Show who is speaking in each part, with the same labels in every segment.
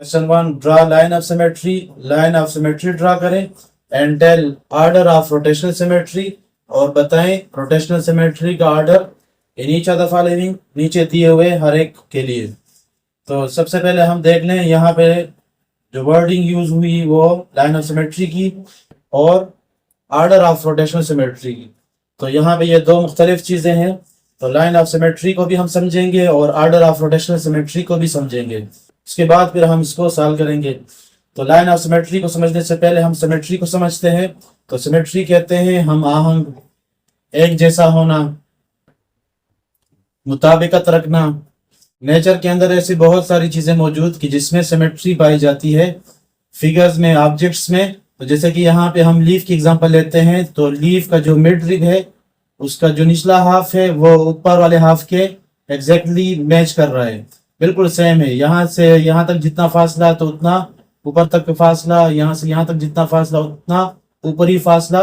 Speaker 1: Question 1, draw line of symmetry. Line of symmetry draw करें and tell order of rotational symmetry, और बताएं rotational symmetry का order in each of the following, नीचे दिए हुए हर एक के लिए। तो सबसे पहले हम देख लें यहाँ पे जो वर्डिंग यूज हुई वो लाइन ऑफ सिमेट्री की और ऑर्डर ऑफ रोटेशनल सिमेट्री की। तो यहाँ पे ये दो मुख्तलिफ चीज़ें हैं। तो लाइन ऑफ सिमेट्री को भी हम समझेंगे और ऑर्डर ऑफ रोटेशनल सिमेट्री को भी समझेंगे। उसके बाद फिर हम इसको सॉल्व करेंगे। तो लाइन ऑफ सिमेट्री को समझने से पहले हम सिमेट्री को समझते हैं। तो सिमेट्री कहते हैं हम आहंग, एक जैसा होना, मुताबिकत रखना। नेचर के अंदर ऐसी बहुत सारी चीज़ें मौजूद कि जिसमें सिमेट्री पाई जाती है, फिगर्स में, ऑब्जेक्ट्स में। तो जैसे कि यहाँ पे हम लीफ की एग्जांपल लेते हैं, तो लीफ का जो मिड रिब है उसका जो निचला हाफ है वो ऊपर वाले हाफ के एग्जैक्टली मैच कर रहा है, बिल्कुल सेम है। यहाँ से यहाँ तक जितना फासला तो उतना ऊपर तक का फासला, यहाँ से यहाँ तक जितना फासला उतना ऊपरी फासला।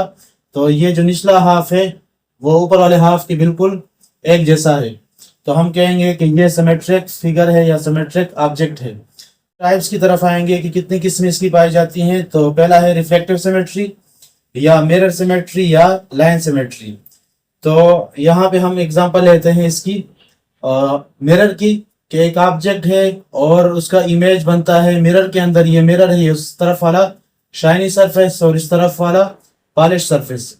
Speaker 1: तो ये जो निचला हाफ है वो ऊपर वाले हाफ के बिल्कुल एक जैसा है। तो हम कहेंगे कि ये सिमेट्रिक फिगर है या सिमेट्रिक ऑब्जेक्ट है। टाइप्स की तरफ आएंगे कि कितनी किस्में इसकी पाई जाती हैं। तो पहला है रिफ्लेक्टिव सिमेट्री या मिरर सिमेट्री या लाइन सिमेट्री। तो यहाँ पे हम एग्जांपल लेते हैं इसकी मिरर की, कि एक ऑब्जेक्ट है और उसका इमेज बनता है मिरर के अंदर। ये मिरर है, ये उस तरफ वाला शाइनी सरफेस और इस तरफ वाला पॉलिश सरफेस।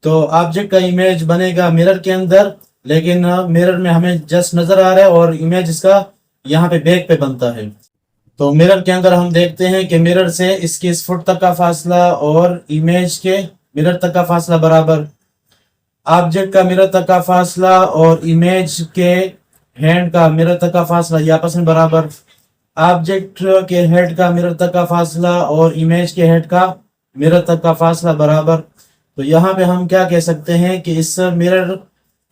Speaker 1: तो ऑब्जेक्ट का इमेज बनेगा मिरर के अंदर, लेकिन मिरर में हमें जस्ट नजर आ रहा है और इमेज इसका यहाँ पे बैक पे बनता है। तो मिरर के अंदर हम देखते हैं कि मिरर से इसके इस फुट तक का फासला और इमेज के मिरर तक का फासला बराबर, ऑब्जेक्ट का मिरर तक का फासला और इमेज के हैंड का मिरर तक का फासला ये आपस में बराबर, ऑब्जेक्ट के हेड का मिरर तक का फासला और इमेज के हेड का मिरर तक का फासला बराबर। तो यहाँ पे हम क्या कह सकते हैं कि इस मिरर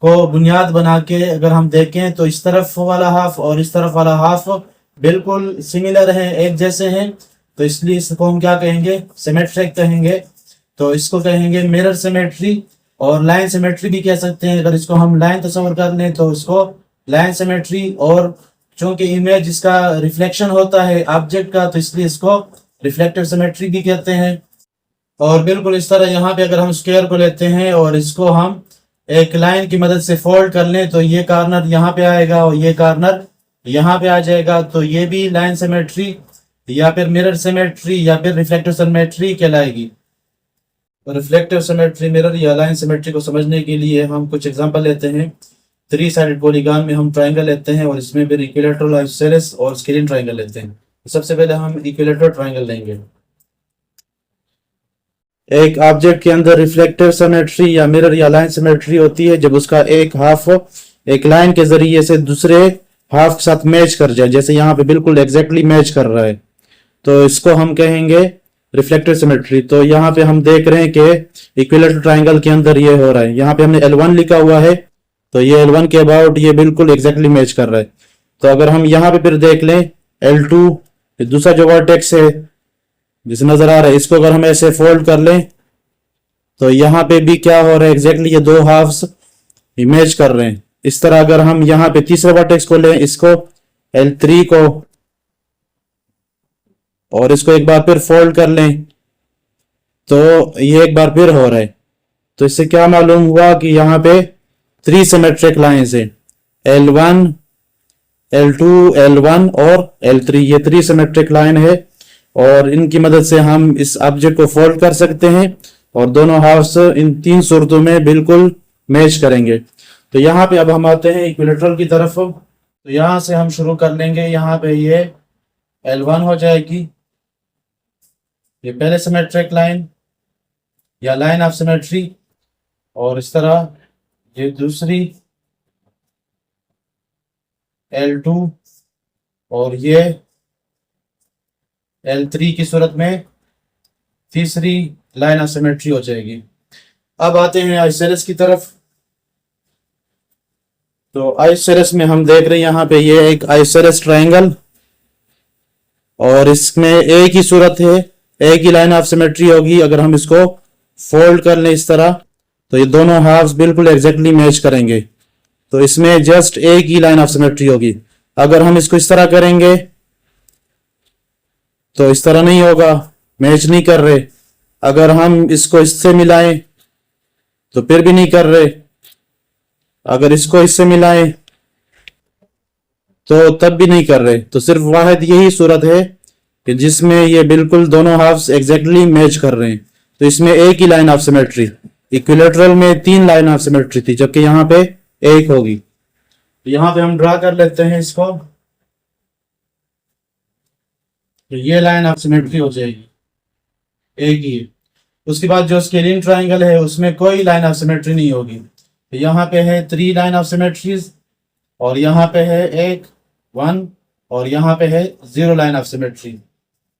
Speaker 1: को बुनियाद बना के अगर हम देखें तो इस तरफ वाला हाफ और इस तरफ वाला हाफ बिल्कुल सिमिलर है, एक जैसे हैं। तो इसलिए इसको हम क्या कहेंगे, सिमेट्रिक कहेंगे। तो इसको कहेंगे मिरर सिमेट्री। और लाइन सिमेट्री भी कह सकते हैं। अगर इसको हम लाइन तस्वर कर लें तो इसको लाइन सिमेट्री, और चूंकि इमेज इसका रिफ्लेक्शन होता है ऑब्जेक्ट का, तो इसलिए इसको रिफ्लेक्टिव सिमेट्री भी कहते हैं। और बिल्कुल इस तरह यहाँ पे अगर हम स्क्वायर को लेते हैं और इसको हम एक लाइन की मदद से फोल्ड कर लें तो ये कॉर्नर यहाँ पे आएगा और ये कॉर्नर यहाँ पे आ जाएगा। तो ये भी लाइन सिमेट्री या फिर मिरर सिमेट्री या फिर रिफ्लेक्टिव सिमेट्री कहलाएगी। रिफ्लेक्टिव सिमेट्री, मिरर या लाइन सिमेट्री को समझने के लिए हम कुछ एग्जांपल लेते हैं। 3 साइडेड पॉलीगॉन में हम ट्रायंगल लेते हैं और इसमें फिर इक्विलैटरल, आइसोसेलेस और स्केलिन ट्रायंगल लेते हैं। सबसे पहले हम इक्विलैटरल ट्रायंगल लेंगे। एक ऑब्जेक्ट के अंदर रिफ्लेक्टिव सिमेट्री या मिरर या लाइन सिमेट्री होती है जब उसका एक हाफ एक लाइन के जरिए से दूसरे हाफ के साथ मैच कर जाए, जैसे यहाँ पे बिल्कुल एग्जैक्टली मैच कर रहा है। तो इसको हम कहेंगे रिफ्लेक्टिव सिमेट्री। तो यहाँ पे हम देख रहे हैं कि इक्विलैटरल ट्रायंगल के अंदर ये हो रहा है। यहाँ पे हमने L1 लिखा हुआ है, तो ये L1 के अबाउट ये बिल्कुल एग्जैक्टली मैच कर रहा है। तो अगर हम यहाँ पे फिर देख लें L2, दूसरा जो वर्टेक्स है जिसे नजर आ रहा है, इसको अगर हम ऐसे फोल्ड कर लें तो यहाँ पे भी क्या हो रहा है, एग्जैक्टली ये दो हाफ्स इमेज कर रहे हैं। इस तरह अगर हम यहाँ पे तीसरे वर्टेक्स को लें, इसको L3 को, और इसको एक बार फिर फोल्ड कर लें तो ये एक बार फिर हो रहा है। तो इससे क्या मालूम हुआ कि यहाँ पे 3 सिमेट्रिक लाइंस है, L1, L2, L1 और L3। ये 3 सिमेट्रिक लाइन है और इनकी मदद से हम इस ऑब्जेक्ट को फोल्ड कर सकते हैं और दोनों हाफ्स इन 3 सूरतों में बिल्कुल मैच करेंगे। तो यहाँ पे अब हम आते हैं इक्विलैटरल की तरफ। तो यहाँ से हम शुरू कर लेंगे। यहाँ पे ये L1 हो जाएगी, ये पहले सिमेट्रिक लाइन या लाइन ऑफ सिमेट्री, और इस तरह ये दूसरी L2 और ये L3 की सूरत में तीसरी लाइन ऑफ सिमेट्री हो जाएगी। अब आते हैं आइसोसेलेस की तरफ। तो आइसोसेलेस में हम देख रहे हैं यहाँ पे ये एक आइसोसेलेस ट्रायंगल, और इसमें एक ही सूरत है, एक ही लाइन ऑफ सिमेट्री होगी। अगर हम इसको फोल्ड कर लें इस तरह तो ये दोनों हाफ्स बिल्कुल एग्जैक्टली मैच करेंगे। तो इसमें जस्ट एक ही लाइन ऑफ सिमेट्री होगी। अगर हम इसको इस तरह करेंगे तो इस तरह नहीं होगा, मैच नहीं कर रहे। अगर हम इसको इससे मिलाएं तो फिर भी नहीं कर रहे। अगर इसको इससे मिलाएं तो तब भी नहीं कर रहे। तो सिर्फ वाहिद यही सूरत है कि जिसमें ये बिल्कुल दोनों हाफ्स एग्जैक्टली मैच कर रहे हैं। तो इसमें एक ही लाइन ऑफ सिमेट्री, इक्विलेटरल में 3 लाइन ऑफ सिमेट्री थी, जबकि यहाँ पे एक होगी। तो यहाँ पे हम ड्रा कर लेते हैं इसको। तो ये लाइन ऑफ सिमेट्री हो जाएगी, एक ही है। उसके बाद जो स्केलिंग ट्राइंगल है उसमें कोई लाइन ऑफ सिमेट्री नहीं होगी। तो यहाँ पे है 3 लाइन ऑफ सिमेट्रीज, और यहाँ पे है 1 1, और यहाँ पे है 0 लाइन ऑफ सिमेट्री।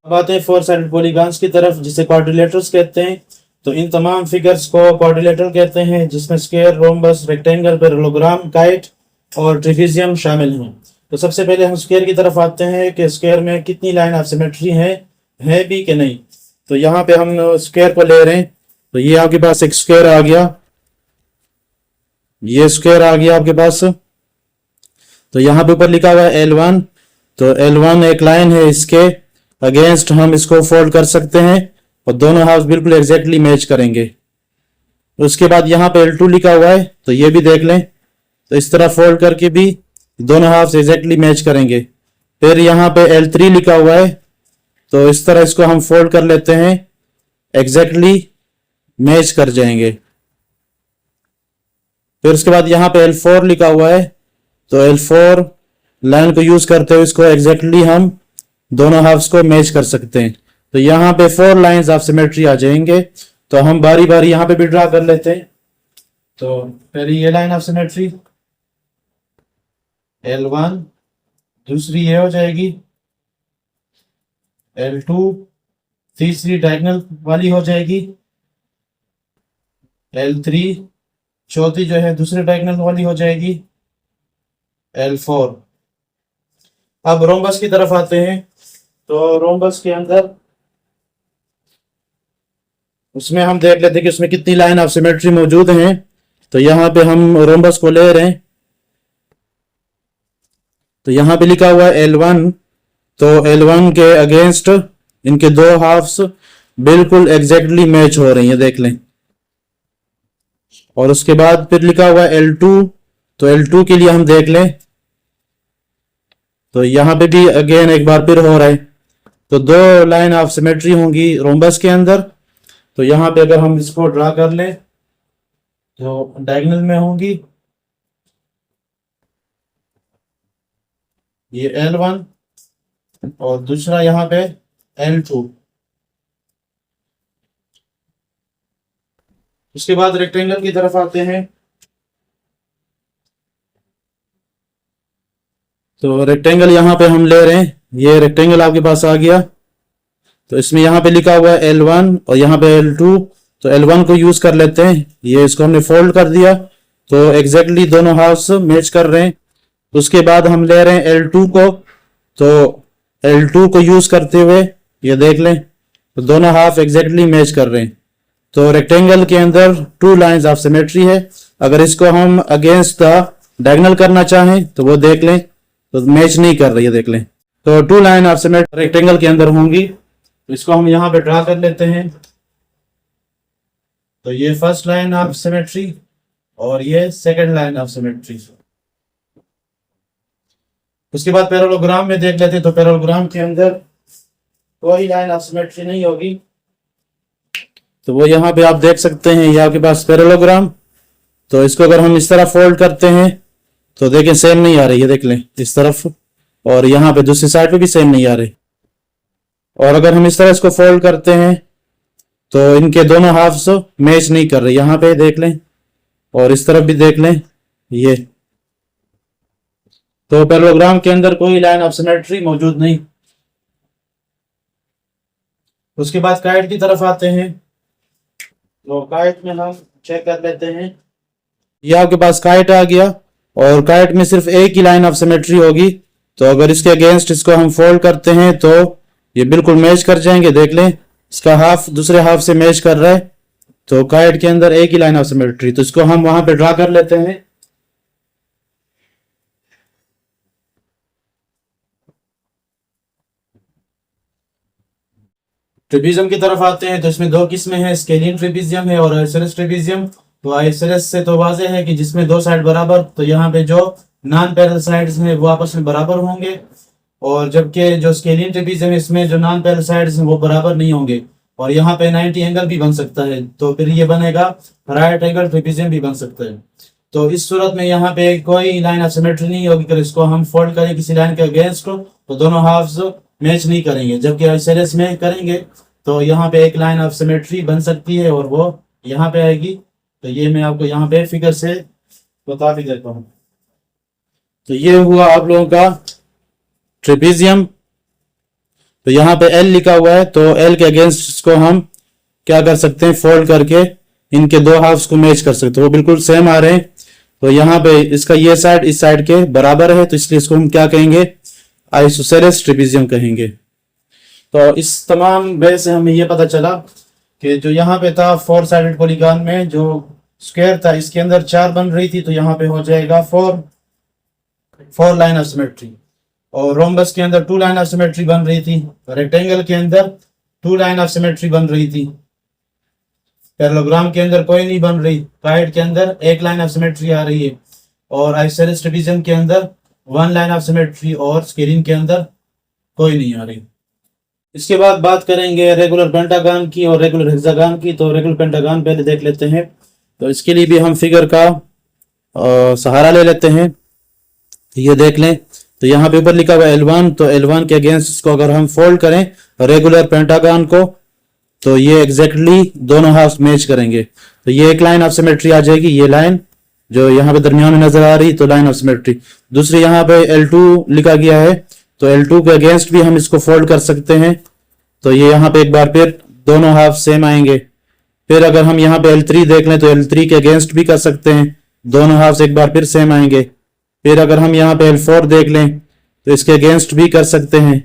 Speaker 1: अब आते हैं 4 साइडेड पॉलीगॉन्स की तरफ, जिसे क्वाड्रिलेटरल्स कहते हैं। तो इन तमाम फिगर्स को क्वाड्रिलेटरल कहते हैं, जिसमें square, rhombus, rectangle, parallelogram, kite और ट्रेपेजियम शामिल हैं। तो सबसे पहले हम स्क्वायर की तरफ आते हैं कि स्क्वायर में कितनी लाइन ऑफ सिमेट्री है भी कि नहीं। तो यहाँ पे हम स्क्वायर को ले रहे हैं। तो ये आपके पास एक स्क्वायर आ गया, ये स्क्वायर आ गया आपके पास। तो यहाँ पे ऊपर लिखा हुआ है L1। तो L1 एक लाइन है, इसके अगेंस्ट हम इसको फोल्ड कर सकते हैं और दोनों हाफ बिल्कुल एग्जैक्टली मैच करेंगे। उसके बाद यहाँ पे L2 लिखा हुआ है, तो ये भी देख लें। तो इस तरह फोल्ड करके भी दोनों हाफ एग्जैक्टली मैच करेंगे। फिर यहाँ पे L3 लिखा हुआ है, तो इस तरह इसको हम फोल्ड कर लेते हैं, एग्जैक्टली मैच कर जाएंगे। फिर उसके बाद यहाँ पे L4 लिखा हुआ है, तो L4 लाइन को यूज करते हुए इसको एग्जैक्टली हम दोनों हाफ्स को मैच कर सकते हैं। तो यहाँ पे 4 लाइंस ऑफ सिमेट्री आ जाएंगे। तो हम बारी बारी यहाँ पे भी ड्रा कर लेते हैं। तो पहली ये लाइन ऑफ सिमेट्री L1, दूसरी ये हो जाएगी L2, तीसरी डायगोनल वाली हो जाएगी L3, चौथी जो है दूसरे डायगोनल वाली हो जाएगी L4। अब रोम्बस की तरफ आते हैं। तो रोम्बस के अंदर उसमें हम देख लेते हैं कि उसमें कितनी लाइन ऑफ सिमेट्री मौजूद हैं। तो यहाँ पे हम रोम्बस को ले रहे हैं। तो यहाँ पे लिखा हुआ है L1। तो L1 के अगेंस्ट इनके दो हाफ्स बिल्कुल एग्जैक्टली मैच हो रही हैं, देख लें। और उसके बाद फिर लिखा हुआ है L2। तो L2 के लिए हम देख लें, तो यहाँ पे भी अगेन एक बार फिर हो रहा है। तो 2 लाइन ऑफ सिमेट्री होंगी रोम्बस के अंदर। तो यहाँ पे अगर हम इसको ड्रा कर लें तो डायगोनल में होंगी ये L1 और दूसरा यहाँ पे L2। उसके बाद रेक्टेंगल की तरफ आते हैं। तो रेक्टेंगल यहाँ पे हम ले रहे हैं, ये रेक्टेंगल आपके पास आ गया। तो इसमें यहाँ पे लिखा हुआ है L1 और यहाँ पे L2। तो L1 को यूज कर लेते हैं, ये इसको हमने फोल्ड कर दिया, तो एग्जैक्टली दोनों हाफ्स मैच कर रहे हैं। उसके बाद हम ले रहे हैं L2 को। तो L2 को यूज करते हुए ये देख लें, तो दोनों हाफ एग्जैक्टली मैच कर रहे हैं। तो रेक्टेंगल के अंदर 2 लाइंस ऑफ सिमेट्री है। अगर इसको हम अगेंस्ट द डायगोनल करना चाहें तो वो देख लें, तो मैच नहीं कर रही है, देख लें। तो 2 लाइन ऑफ सिमेट्री रेक्टेंगल के अंदर होंगी। तो इसको हम यहाँ पे ड्रा कर लेते हैं। तो ये फर्स्ट लाइन ऑफ सिमेट्री और ये सेकंड लाइन ऑफ सिमेट्री। उसके बाद पैरेललोग्राम में देख लेते हैं। तो पैरेललोग्राम के अंदर कोई लाइन ऑफ सिमेट्री नहीं होगी। तो वो यहाँ पे आप देख सकते हैं, ये आपके पास पैरेललोग्राम। तो इसको अगर हम इस तरह फोल्ड करते हैं तो देखें सेम नहीं आ रही है, देख लें इस तरफ, और यहाँ पे दूसरी साइड पे भी सेम नहीं आ रही। और अगर हम इस तरह इसको फोल्ड करते हैं तो इनके दोनों हाफ्स मैच नहीं कर रहे, यहाँ पे देख लें और इस तरफ भी देख लें ये। तो पैरेललोग्राम के अंदर कोई लाइन ऑफ सिमेट्री मौजूद नहीं। उसके बाद काइट की तरफ आते हैं। तो काइट में हम चेक कर लेते हैं, ये आपके पास काइट आ गया और काइट में सिर्फ एक ही लाइन ऑफ सिमेट्री होगी। तो अगर इसके अगेंस्ट इसको हम फोल्ड करते हैं तो ये बिल्कुल मैच कर जाएंगे, देख लें इसका हाफ दूसरे हाफ से मैच कर रहा है। तो काइट के अंदर एक ही लाइन ऑफ सिमेट्री। तो इसको हम वहां पे ड्रा कर लेते हैं। ट्रेपीजियम की तरफ आते हैं तो इसमें दो किस्में हैं, स्केलियन ट्रेपीजियम है और आइसोसेलेस ट्रेपीजियम। तो आइसोसेलेस से तो वाजह है कि जिसमें दो साइड बराबर, तो यहाँ पे जो नॉन पैरेलल साइड्स हैं वो आपस में बराबर होंगे, और जबकि जो स्केलियन ट्रेपीजियम है इसमें जो नॉन पैरेलल साइड्स हैं वो बराबर नहीं होंगे, और यहाँ पे 90 एंगल भी बन सकता है, तो फिर ये बनेगा राइट एंगल ट्रेपीजियम भी बन सकता है। तो इस सूरत में यहाँ पे कोई लाइन ऑफ सिमेट्री नहीं होगी। अगर इसको हम फोल्ड करें किसी लाइन के अगेंस्ट तो दोनों हाफ्स मैच नहीं करेंगे, जबकि आइसोसेलेस में करेंगे तो यहाँ पे एक लाइन ऑफ सिमेट्री बन सकती है और वो यहाँ पे आएगी। तो ये मैं आपको यहाँ पे फिगर से बता भी देता हूँ। तो ये हुआ आप लोगों का ट्रेपीजियम। तो यहाँ पे एल लिखा हुआ है, तो एल के अगेंस्ट इसको हम क्या कर सकते हैं, फोल्ड करके इनके दो हाफ्स को मैच कर सकते हैं, वो बिल्कुल सेम आ रहे हैं। तो यहाँ पे इसका ये साइड इस साइड के बराबर है, तो इसलिए इसको हम क्या कहेंगे, आइसोसेलेस ट्रेपीजियम कहेंगे। तो इस तमाम वे से हमें ये पता चला कि जो यहाँ पे था 4 साइडेड पॉलीगॉन में जो स्क्वायर था इसके अंदर 4 बन रही थी, तो यहाँ पे हो जाएगा 4 लाइन ऑफ सिमेट्री। और रोम्बस के अंदर 2 लाइन ऑफ सिमेट्री बन रही थी, रेक्टेंगल के अंदर 2 लाइन ऑफ सिमेट्री बन रही थी, पैरेललोग्राम के अंदर कोई नहीं बन रही, काइड के अंदर 1 लाइन ऑफ सिमेट्री आ रही है, और आइसोसेलेस ट्रेपीजियम के अंदर 1 लाइन ऑफ सिमेट्री, और स्केलियन के अंदर कोई नहीं आ रही। इसके बाद बात करेंगे रेगुलर पेंटागन की और रेगुलर हेक्सागन की। तो रेगुलर पेंटागन पहले देख लेते हैं। तो इसके लिए भी हम फिगर का सहारा ले लेते हैं। ये देख लें, तो यहाँ पे ऊपर लिखा हुआ है L1, तो L1 के अगेंस्ट इसको अगर हम फोल्ड करें रेगुलर पेंटागन को, तो ये एग्जैक्टली दोनों हाफ मैच करेंगे। तो ये एक लाइन ऑफ सिमेट्री आ जाएगी, ये लाइन जो यहाँ पे दरमियान में नजर आ रही, तो लाइन ऑफ सिमेट्री। दूसरी यहाँ पे L2 लिखा गया है, तो L2 के अगेंस्ट भी हम इसको फोल्ड कर सकते हैं, तो ये यहाँ पे एक बार फिर दोनों हाफ सेम आएंगे। फिर अगर हम यहाँ पे L3 देख लें तो L3 के अगेंस्ट भी कर सकते हैं, दोनों हाफ एक बार फिर सेम आएंगे। फिर अगर हम यहाँ पे L4 देख लें तो इसके अगेंस्ट भी कर सकते हैं,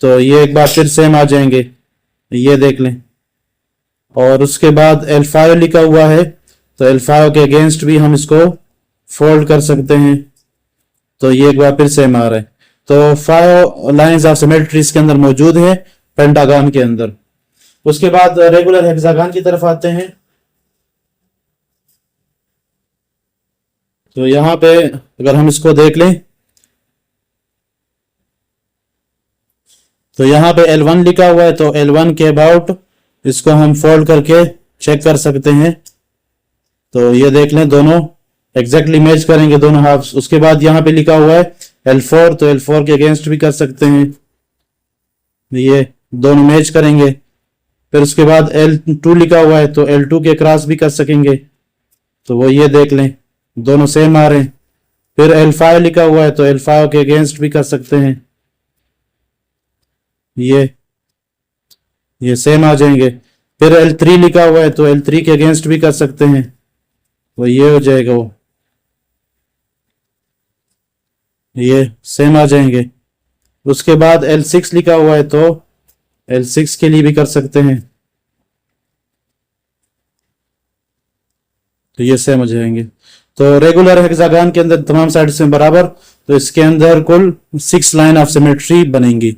Speaker 1: तो ये एक बार फिर सेम आ जाएंगे, ये देख लें। और उसके बाद L5 लिखा हुआ है, तो L5 के अगेंस्ट भी हम इसको फोल्ड कर सकते हैं, तो ये एक बार फिर सेम आ रहा है। तो 5 लाइंस ऑफ सिमेट्री इसके अंदर मौजूद है पेंटागन के अंदर। उसके बाद रेगुलर हेक्सागन की तरफ आते हैं। तो यहाँ पे अगर हम इसको देख लें तो यहाँ पे L1 लिखा हुआ है, तो L1 के अबाउट इसको हम फोल्ड करके चेक कर सकते हैं, तो ये देख लें दोनों एग्जैक्टली मैच करेंगे दोनों हाफ्स। उसके बाद यहाँ पे लिखा हुआ है L4, तो L4 के अगेंस्ट भी कर सकते हैं, ये दोनों मैच करेंगे। फिर उसके बाद L2 लिखा हुआ है, तो L2 के क्रॉस भी कर सकेंगे, तो वो ये देख लें दोनों सेम आ रहे हैं। फिर L5 लिखा हुआ है, तो L5 के अगेंस्ट भी कर सकते हैं, ये सेम आ जाएंगे। फिर L3 लिखा हुआ है, तो L3 के अगेंस्ट भी कर सकते हैं, वो ये हो जाएगा, वो ये सेम आ जाएंगे। उसके बाद L6 लिखा हुआ है, तो L6 के लिए भी कर सकते हैं, तो ये सेम हो जाएंगे। तो रेगुलर हेक्सागन के अंदर तमाम साइड से बराबर, तो इसके अंदर कुल 6 लाइन ऑफ सिमेट्री बनेंगी।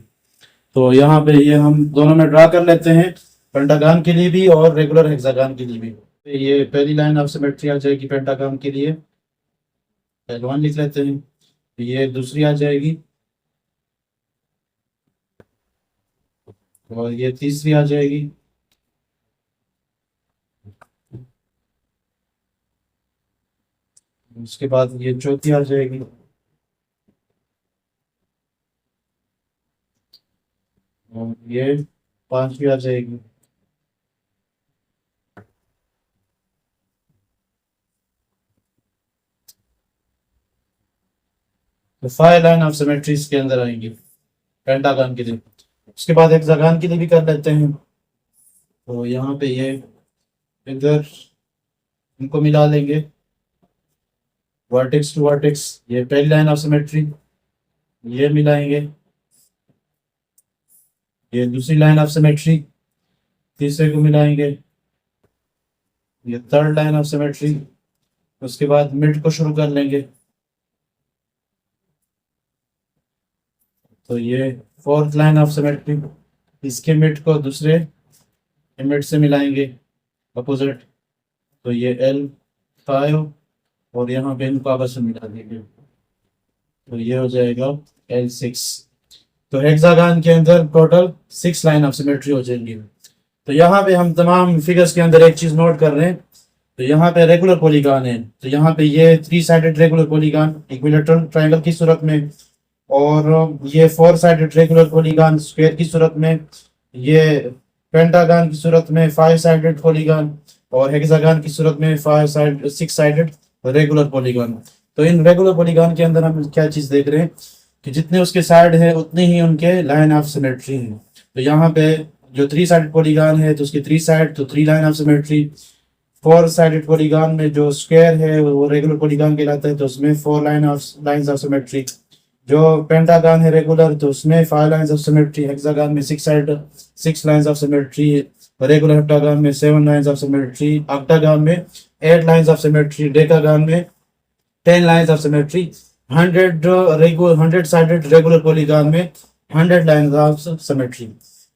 Speaker 1: तो यहाँ पे ये हम दोनों में ड्रा कर लेते हैं, पेंटागन के लिए भी और रेगुलर हेक्सागन के लिए भी। ये पहली लाइन ऑफ सिमेट्री आ जाएगी पेंटागन के लिए, L1 लिख लेते हैं। ये दूसरी आ जाएगी, और ये तीसरी आ जाएगी, उसके बाद ये चौथी आ जाएगी, और ये पांचवी आ जाएगी। तो 5 लाइन ऑफ सिमेट्रीज के अंदर आएंगी पेंटागन के लिए। उसके बाद हेक्सागन के लिए भी कर लेते हैं। तो यहाँ पे ये इधर इनको मिला लेंगे वर्टेक्स टू वर्टेक्स, ये पहली लाइन ऑफ सिमेट्री, ये मिलाएंगे, ये दूसरी लाइन ऑफ सिमेट्री, तीसरे को मिलाएंगे, ये थर्ड लाइन ऑफ सिमेट्री। उसके बाद मिड को शुरू कर लेंगे, तो ये फोर्थ लाइन ऑफ सिमेट्री, इसके मिड को दूसरे मिड से मिलाएंगे अपोजिट, तो ये L5 और यहाँ पे इनको आपस में मिला देंगे, तो ये हो जाएगा L6। तो हेक्सागन के अंदर टोटल 6 लाइन ऑफ सिमेट्री हो जाएंगी। तो यहाँ पे हम तमाम फिगर्स के अंदर एक चीज नोट कर रहे हैं, तो यहाँ पे रेगुलर पॉलीगॉन है, तो यहाँ पे ये 3 sided regular polygon equilateral triangle की सूरत में, और ये 4 साइडेड रेगुलर पॉलीगॉन स्क्वायर की सूरत में, ये पेंटागन की सूरत में 5 साइडेड पॉलीगॉन, और हेक्सागन की सूरत में 6 साइडेड रेगुलर पॉलीगॉन। तो इन रेगुलर पॉलीगॉन के अंदर हम क्या चीज देख रहे हैं कि जितने उसके साइड है उतने ही उनके लाइन ऑफ सिमेट्री है। तो यहाँ पे जो 3 साइडेड पॉलीगॉन है तो उसकी 3 साइड, तो 3 line of symmetry. 4 sided polygon में जो स्क्वायर है वो रेगुलर पॉलीगॉन कहलाता है, तो उसमें 4 लाइंस ऑफ सिमेट्री। जो पेंटागन है रेगुलर, तो उसमें 5 लाइंस ऑफ सिमेट्री। हेक्सागन में 6 lines of symmetry. Regular heptagon में 7 लाइंस ऑफ सिमेट्री। ऑक्टागन में 8 लाइंस ऑफ सिमेट्री। डेकागन में 10 lines of symmetry. 100 sided regular polygon में 100 लाइंस ऑफ सिमेट्री।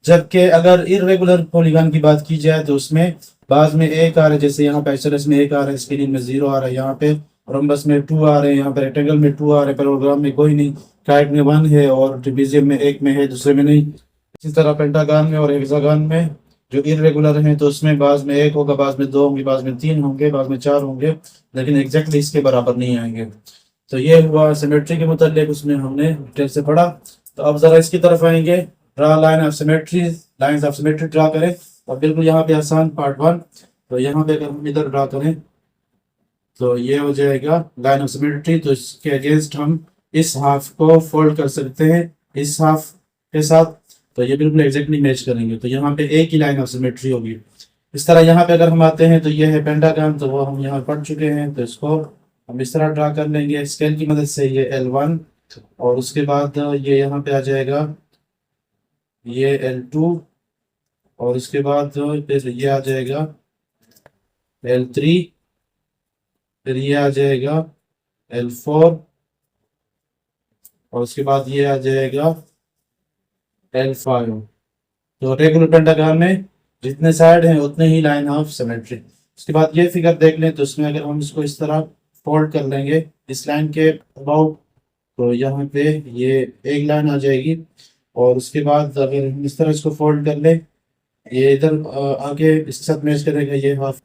Speaker 1: जबकि अगर इररेगुलर पॉलीगॉन की बात की जाए तो उसमें बाद में 1 आ रहा है, जैसे यहाँ पे आइसोसेलेस में 1 आ रहा है, स्क्रीन में 0 आ रहा है, यहाँ पे रोम्बस में 2 आ रहे हैं, यहाँ पे रेक्टेंगल में 2 आ रहे हैं, पैराग्राम में कोई नहीं, ट्राइड में 1 है और ट्रेपेजियम में 1 में है, दूसरे में नहीं। इसी तरह पेंटागन में और हेक्सागन में जो इररेगुलर हैं तो उसमें बाद में 1 होगा, बाद में 2 होंगे, बाद में 3 होंगे, बाद में 4 होंगे, लेकिन एग्जैक्टली इसके बराबर नहीं आएंगे। तो ये हुआ सिमेट्री के मुतालिक, उसमें हमने डिटेल से पढ़ा। तो अब जरा इसकी तरफ आएंगे, draw line of symmetry, lines of symmetry draw करें। और बिल्कुल यहाँ पे आसान पार्ट 1, तो यहाँ पे अगर हम इधर ड्रा करें तो ये हो जाएगा लाइन ऑफ सिमेट्री। तो इसके अगेंस्ट हम इस हाफ को फोल्ड कर सकते हैं इस हाफ के साथ, तो ये बिल्कुल एग्जैक्टली मैच करेंगे, तो यहाँ पे एक ही लाइन ऑफ सिमेट्री होगी। इस तरह यहाँ पे अगर हम आते हैं तो ये है पेंटागन, तो वो हम यहाँ पढ़ चुके हैं, तो इसको हम इस तरह ड्रा कर लेंगे स्केल की मदद से। ये L1 और उसके बाद ये यहाँ पे आ जाएगा ये L2 और उसके बाद फिर ये आ जाएगा L3, फिर ये आ जाएगा L4 और उसके बाद ये आ जाएगा L5। तो रेगुलर पेंटागन में जितने साइड हैं उतने ही लाइन ऑफ सिमेट्री। उसके बाद ये फिगर देख लें, तो उसमें अगर हम इसको इस तरह फोल्ड कर लेंगे इस लाइन के अबाउट, तो यहाँ पे ये एक लाइन आ जाएगी। और उसके बाद अगर हम इस तरह इसको फोल्ड कर लें, ये इधर आगे इसके साथ मैच करेगा ये हाफ,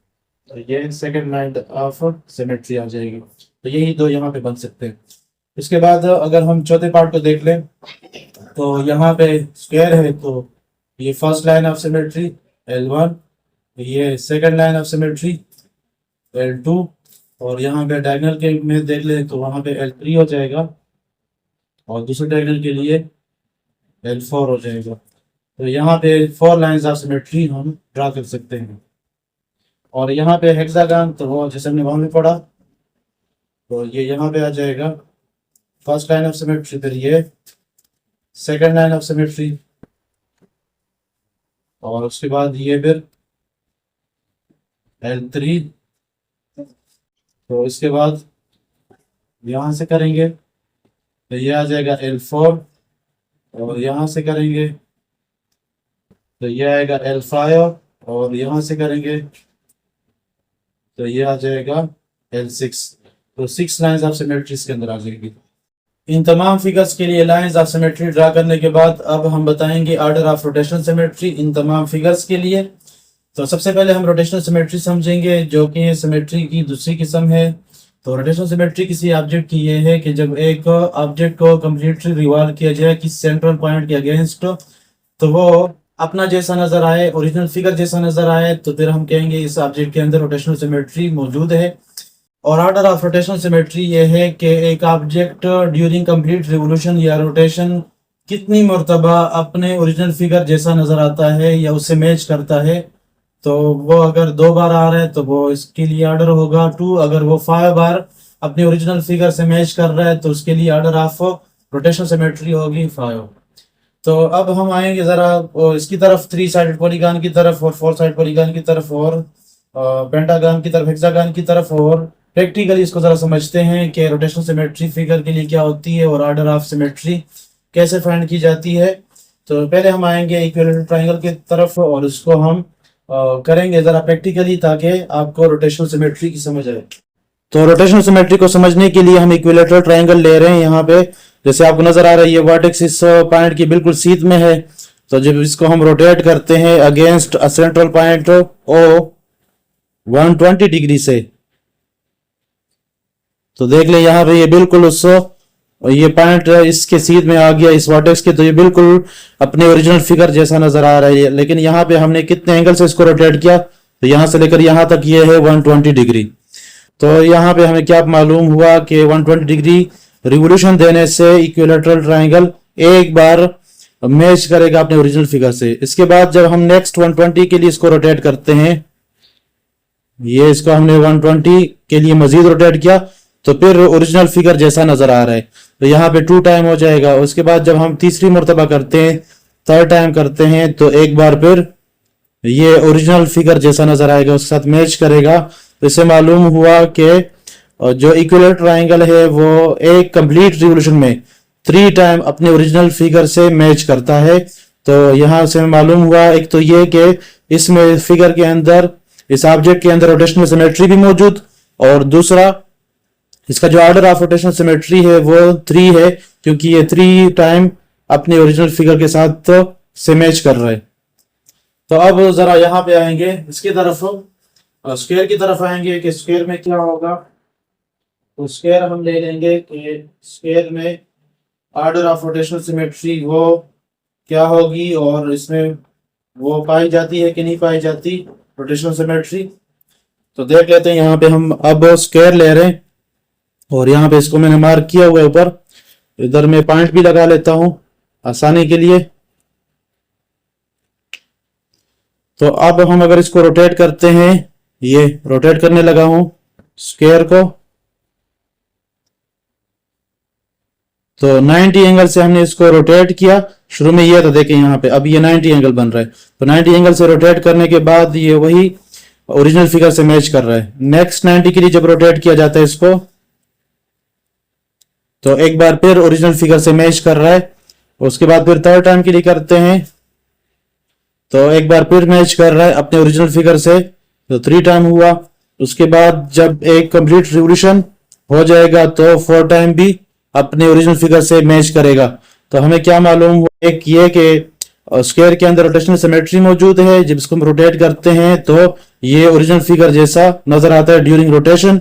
Speaker 1: तो ये सेकंड लाइन ऑफ सिमेट्री आ जाएगी। तो यही दो यहाँ पे बन सकते हैं। इसके बाद अगर हम चौथे पार्ट को देख लें, तो यहाँ पे स्क्वायर है, तो ये first line of symmetry L1, ये second line of symmetry L2, और यहाँ पे डायगोनल के में देख लें तो वहाँ पे L3 हो जाएगा और दूसरे डायगोनल के लिए L4 हो जाएगा। तो यहाँ पे 4 लाइंस ऑफ सिमेट्री हम ड्रा कर सकते हैं। और यहाँ पे हेक्सागन, तो वो जैसे हमने वहाँ में पढ़ा, तो ये यहाँ पे आ जाएगा फर्स्ट लाइन ऑफ सिमेट्री, फिर ये सेकंड लाइन ऑफ सिमेट्री, और उसके बाद ये फिर L3। तो इसके बाद यहाँ से करेंगे तो ये आ जाएगा L4, और यहाँ से करेंगे तो ये आएगा L5, और यहाँ से करेंगे तो ये आ जाएगा L6। तो 6 लाइंस ऑफ सिमेट्री इसके अंदर आ जाएगी। इन तमाम फिगर्स के लिए लाइंस ऑफ सिमेट्री ड्रा करने के बाद अब हम बताएंगे ऑर्डर ऑफ रोटेशनल सिमेट्री इन तमाम फिगर्स के लिए। तो सबसे पहले हम रोटेशनल सिमेट्री समझेंगे, जो कि सिमेट्री की दूसरी किस्म है। तो रोटेशनल सिमेट्री किसी ऑब्जेक्ट की ये है कि जब एक ऑब्जेक्ट को कम्प्लीटली रिवॉल्व किया जाए किसी सेंट्रल पॉइंट के अगेंस्ट, तो वो अपना जैसा नजर आए, ओरिजिनल फिगर जैसा नजर आए, तो फिर हम कहेंगे इस ऑब्जेक्ट के अंदर रोटेशनल सिमेट्री मौजूद है। और ऑर्डर ऑफ रोटेशनल सिमेट्री ये है कि एक ऑब्जेक्ट ड्यूरिंग कंप्लीट रिवोल्यूशन या रोटेशन कितनी मरतबा अपने ओरिजिनल फिगर जैसा नजर आता है या उससे मैच करता है। तो वो अगर 2 बार आ रहा है तो वो इसके लिए ऑर्डर होगा 2। अगर वो 5 बार अपने ओरिजिनल फिगर से मैच कर रहा है तो उसके लिए ऑर्डर ऑफ रोटेशनल सिमेट्री होगी 5। तो अब हम आएंगे जरा इसकी तरफ, 3 साइडेड पॉलीगॉन की तरफ और 4 साइड पॉलीगॉन की तरफ और पेंटागन की तरफ, हेक्सागन की तरफ, और प्रैक्टिकली इसको जरा समझते हैं कि रोटेशनल सिमेट्री फिगर के लिए क्या होती है और ऑर्डर ऑफ सिमेट्री कैसे फाइंड की जाती है। तो पहले हम आएंगे इक्विलेटरल ट्रायंगल की तरफ और इसको हम करेंगे जरा प्रैक्टिकली, ताकि आपको रोटेशनल सिमेट्री की समझ आए। तो रोटेशनल सिमेट्री को समझने के लिए हम इक्विलेटरल ट्रायंगल ले रहे हैं। यहाँ पे जैसे आपको नजर आ रहा है, ये वर्टेक्स इस पॉइंट की बिल्कुल सीध में है। तो जब इसको हम रोटेट करते हैं against a central point O 120 degree से, तो देख ले यहाँ पे ये बिल्कुल उस ये पॉइंट इसके सीध में आ गया इस वर्टेक्स के, तो ये बिल्कुल अपने ओरिजिनल फिगर जैसा नजर आ रहा है। लेकिन यहाँ पे हमने कितने एंगल से इसको रोटेट किया, तो यहाँ से लेकर यहाँ तक ये है 120 डिग्री। तो यहाँ पे हमें क्या मालूम हुआ कि 120 डिग्री रिवोल्यूशन देने से इक्विलेटरल ट्रायंगल एक बार मैच करेगा अपने ओरिजिनल फिगर से। इसके बाद जब हम नेक्स्ट 120 के लिए इसको रोटेट करते हैं, ये इसको हमने 120 के लिए मजीद रोटेट किया, तो फिर ओरिजिनल फिगर जैसा नजर आ रहा है। तो यहाँ पे 2 टाइम हो जाएगा। उसके बाद जब हम तीसरी मरतबा करते हैं, 3rd टाइम करते हैं, तो एक बार फिर ये ओरिजिनल फिगर जैसा नजर आएगा, उसके साथ मैच करेगा। तो इससे मालूम हुआ कि जो इक्विलेटरल ट्रायंगल है वो एक कंप्लीट रिवोल्यूशन में 3 टाइम अपने ओरिजिनल फिगर से मैच करता है। तो यहां से मालूम हुआ एक तो ये कि इसमें फिगर के अंदर, इस ऑब्जेक्ट के अंदर रोटेशनल सिमेट्री भी मौजूद, और दूसरा इसका जो ऑर्डर ऑफ रोटेशनल सिमेट्री है वो 3 है, क्योंकि ये 3 टाइम अपने ओरिजिनल फिगर के साथ से मैच कर रहा है। तो अब जरा यहाँ पे आएंगे इसकी तरफ, स्क्वायर की तरफ आएंगे कि स्क्वायर में क्या होगा। तो स्क्वायर हम ले लेंगे कि स्क्वायर में ऑर्डर ऑफ रोटेशनल सिमेट्री वो क्या होगी, और इसमें वो पाई जाती है कि नहीं पाई जाती रोटेशनल सिमेट्री। तो देख लेते हैं। यहाँ पे हम अब स्क्वायर ले रहे हैं और यहाँ पे इसको मैंने मार्क किया हुआ है ऊपर, इधर मैं पॉइंट भी लगा लेता हूं आसानी के लिए। तो अब हम अगर इसको रोटेट करते हैं, ये रोटेट करने लगा हूं स्क्वायर को, तो 90 एंगल से हमने इसको रोटेट किया। शुरू में ये था, देखें यहाँ पे, अब ये 90 एंगल बन रहा है। तो 90 एंगल से रोटेट करने के बाद ये वही ओरिजिनल फिगर से मैच कर रहा है। नेक्स्ट 90 के लिए जब रोटेट किया जाता है इसको, तो एक बार फिर ओरिजिनल फिगर से मैच कर रहा है। उसके बाद फिर 3rd टाइम के लिए करते हैं, तो एक बार फिर मैच कर रहा है अपने ओरिजिनल फिगर से, तो 3 टाइम हुआ। उसके बाद जब एक कंप्लीट रिवोल्यूशन हो जाएगा तो 4 टाइम भी अपने ओरिजिनल फिगर से मैच करेगा। तो हमें क्या मालूम हुआ, एक ये कि स्क्वायर के अंदर रोटेशनल सिमेट्री मौजूद है। जब इसको हम रोटेट करते हैं तो ये ओरिजिनल फिगर जैसा नजर आता है ड्यूरिंग रोटेशन,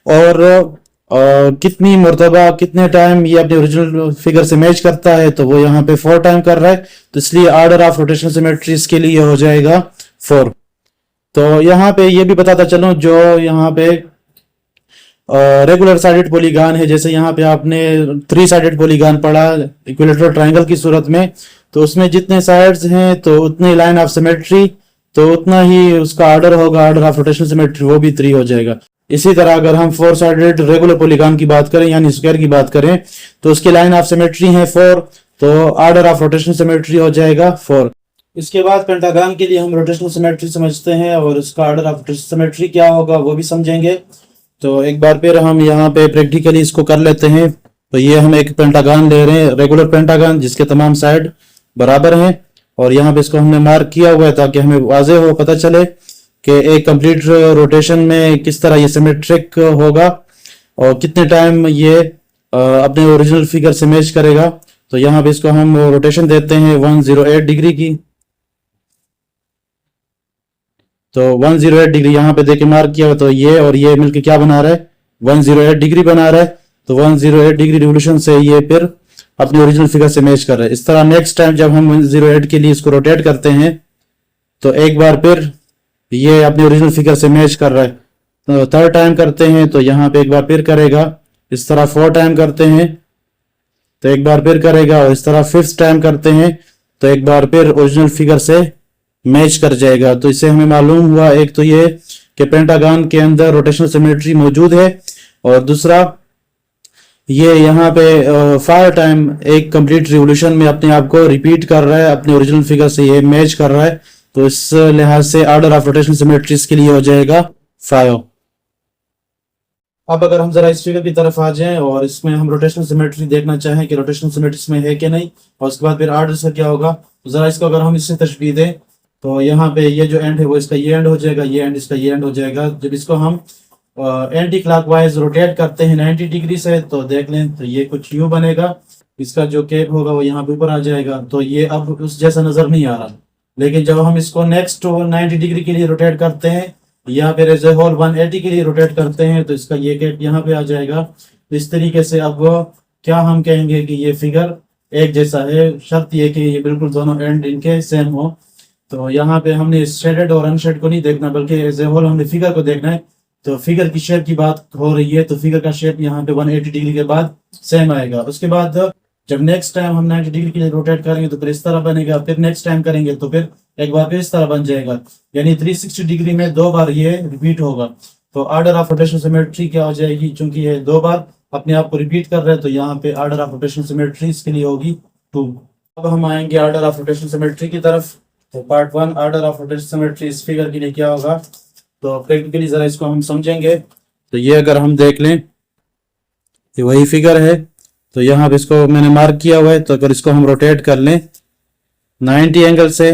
Speaker 1: और कितनी मरतबा कितने टाइम ये अपने ओरिजिनल फिगर से मैच करता है, तो वो यहाँ पे 4 टाइम कर रहा है। तो इसलिए ऑर्डर ऑफ रोटेशनल सिमेट्री इसके लिए हो जाएगा 4। तो यहाँ पे ये भी बताता चलूं, जो यहाँ पे रेगुलर साइडेड पॉलीगॉन है, जैसे यहाँ पे आपने 3 साइडेड पॉलीगॉन पढ़ा इक्विलेटरल ट्रायंगल की सूरत में, तो उसमें जितने साइड्स हैं तो उतनी लाइन ऑफ सिमेट्री, तो उतना ही उसका ऑर्डर होगा, ऑर्डर ऑफ रोटेशनल सिमेट्री वो भी 3 हो जाएगा। इसी तरह अगर हम 4 साइडेड रेगुलर पॉलीगॉन की बात करें यानी स्क्वायर की बात करें, तो उसकी लाइन ऑफ सिमेट्री है 4, तो ऑर्डर ऑफ रोटेशनल सिमेट्री हो जाएगा 4। इसके बाद पेंटागन के लिए हम रोटेशनल सिमेट्री समझते हैं और उसका ऑर्डर ऑफ रोटेशनल सिमेट्री क्या होगा वो भी समझेंगे। तो एक बार फिर हम यहाँ पे प्रैक्टिकली इसको कर लेते हैं। तो ये हम एक पेंटागन ले रहे हैं, रेगुलर पेंटागन, जिसके तमाम साइड बराबर हैं, और यहाँ पे इसको हमने मार्क किया हुआ है ताकि हमें वाज़ेह हो, पता चले कि एक कंप्लीट रोटेशन में किस तरह ये सिमेट्रिक होगा और कितने टाइम ये अपने ओरिजिनल फिगर से मैच करेगा। तो यहाँ पे इसको हम रोटेशन देते हैं 108 डिग्री की। तो 108 डिग्री यहाँ पे देखे मार्क किया हुआ, तो ये और ये मिलके क्या बना रहा है, 108 डिग्री बना रहा है। तो 108 डिग्री रिवोल्यूशन से ये फिर अपने ओरिजिनल फिगर से मैच कर रहा है। इस तरह नेक्स्ट टाइम जब हम 108 के लिए इसको रोटेट करते हैं, तो एक बार फिर ये अपने ओरिजिनल फिगर से मैच कर रहा है। तो 3rd टाइम करते हैं, तो यहाँ पे एक बार फिर करेगा। इस तरह 4 टाइम करते हैं तो एक बार फिर करेगा, और इस तरह 5th टाइम करते हैं तो एक बार फिर ओरिजिनल फिगर से मैच कर जाएगा। तो इससे हमें मालूम हुआ एक तो ये कि पेंटागन के अंदर रोटेशनल सिमेट्री मौजूद है, और दूसरा ये यहाँ पे 5 टाइम एक कंप्लीट रिवोल्यूशन में अपने आप को रिपीट कर रहा है, अपने ओरिजिनल फिगर से ये मैच कर रहा है। तो इस लिहाज से ऑर्डर ऑफ रोटेशनल सिमेट्री के लिए हो जाएगा 5। अब अगर हम जरा इस फिगर की तरफ आ जाएं और इसमें हम रोटेशनल सिमेट्री देखना चाहें कि रोटेशनल सिमेट्री इसमें है कि नहीं, और उसके बाद फिर आर्डर से क्या होगा, तो जरा इसको अगर हम इससे तशबीह दें तो यहाँ पे ये जो एंड है वो इसका ये एंड हो जाएगा, ये एंड इसका ये एंड हो जाएगा। जब इसको हम एंटी क्लॉकवाइज रोटेट करते हैं 90 डिग्री से तो देख लें तो ये कुछ यूं बनेगा, इसका जो केप होगा वो यहाँ पे ऊपर आ जाएगा, तो ये अब उस जैसा नजर नहीं आ रहा। लेकिन जब हम इसको नेक्स्ट 90 डिग्री के लिए रोटेट करते हैं या फिर एज ए होल 180 के लिए रोटेट करते हैं तो इसका ये केप यहाँ पे आ जाएगा। तो इस तरीके से अब क्या हम कहेंगे कि ये फिगर एक जैसा है, शर्त ये कि ये बिल्कुल दोनों एंड इनके सेम हो। तो यहाँ पे हमने शेडेड और अनशेड को नहीं देखना बल्कि एज ए होल हमने फिगर को देखना है। तो फिगर की शेप की बात हो रही है तो फिगर का शेप यहाँ पे 180 डिग्री के बाद सेम आएगा। उसके बाद जब नेक्स्ट टाइम हम 90 डिग्री के लिए रोटेट करेंगे तो फिर इस तरह बनेगा, फिर नेक्स्ट टाइम करेंगे तो फिर एक बार फिर इस तरह बन जाएगा, यानी 360 डिग्री में 2 बार ये रिपीट होगा। तो ऑर्डर ऑफ रोटेशनल सिमेट्री क्या हो जाएगी, चूंकि ये 2 बार अपने आप को रिपीट कर रहे हैं तो यहाँ पे ऑर्डर ऑफ रोटेशनल सिमेट्री इसके लिए होगी 2। अब हम आएंगे ऑर्डर ऑफ रोटेशनल सिमेट्री की तरफ। तो part 1 order of rotational symmetry इस फिगर के लिए क्या होगा, तो प्रैक्टिकली जरा इसको हम समझेंगे। तो ये अगर हम देख लें ये वही फिगर है, तो यहाँ पे इसको मैंने मार्क किया हुआ है। तो अगर इसको हम रोटेट कर लें 90 एंगल से